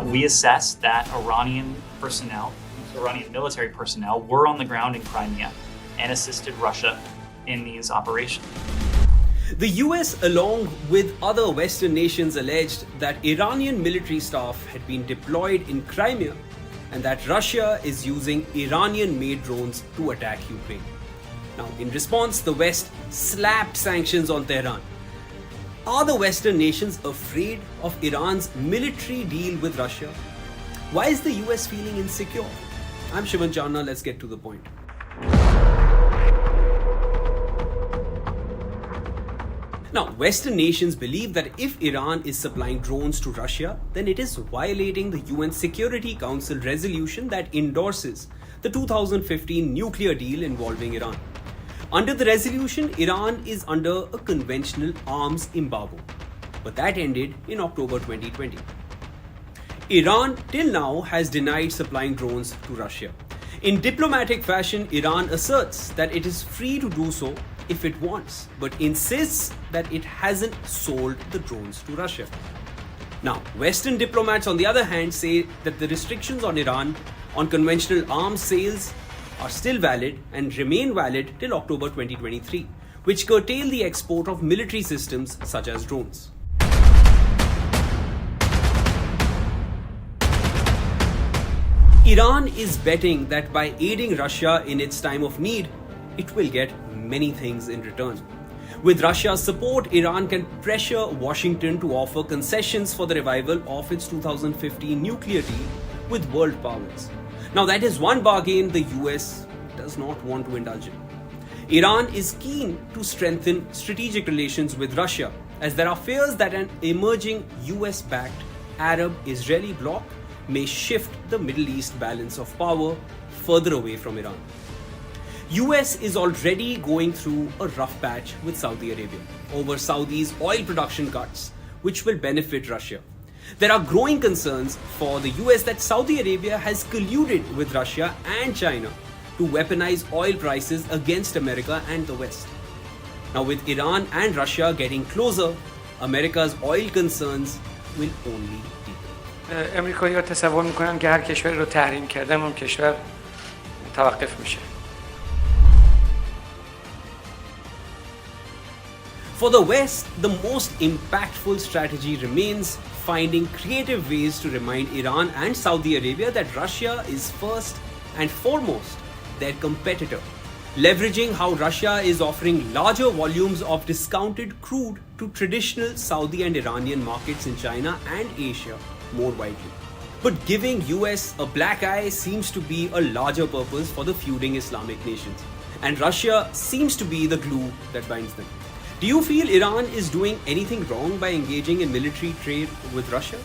We assessed that Iranian military personnel were on the ground in Crimea and assisted Russia in these operations. The US, along with other Western nations, alleged that Iranian military staff had been deployed in Crimea and that Russia is using Iranian-made drones to attack Ukraine. Now, in response, the West slapped sanctions on Tehran. Are the Western nations afraid of Iran's military deal with Russia? Why is the US feeling insecure? I'm Shivan Channa, let's get to the point. Now, Western nations believe that if Iran is supplying drones to Russia, then it is violating the UN Security Council resolution that endorses the 2015 nuclear deal involving Iran. Under the resolution, Iran is under a conventional arms embargo, but that ended in October 2020. Iran till now has denied supplying drones to Russia. In diplomatic fashion, Iran asserts that it is free to do so if it wants, but insists that it hasn't sold the drones to Russia. Now, Western diplomats, on the other hand, say that the restrictions on Iran on conventional arms sales are still valid and remain valid till October 2023, which curtail the export of military systems such as drones. Iran is betting that by aiding Russia in its time of need, it will get many things in return. With Russia's support, Iran can pressure Washington to offer concessions for the revival of its 2015 nuclear deal with world powers. Now, that is one bargain the US does not want to indulge in. Iran is keen to strengthen strategic relations with Russia, as there are fears that an emerging US-backed Arab-Israeli bloc may shift the Middle East balance of power further away from Iran. US is already going through a rough patch with Saudi Arabia over Saudi's oil production cuts, which will benefit Russia. There are growing concerns for the US that Saudi Arabia has colluded with Russia and China to weaponize oil prices against America and the West. Now, with Iran and Russia getting closer, America's oil concerns will only deepen. امریکایی‌ها تصور می‌کنن که هر کشوری رو تحریم کردن اون کشور توقف میشه. For the West, the most impactful strategy remains finding creative ways to remind Iran and Saudi Arabia that Russia is first and foremost their competitor, leveraging how Russia is offering larger volumes of discounted crude to traditional Saudi and Iranian markets in China and Asia more widely. But giving US a black eye seems to be a larger purpose for the feuding Islamic nations, and Russia seems to be the glue that binds them. Do you feel Iran is doing anything wrong by engaging in military trade with Russia?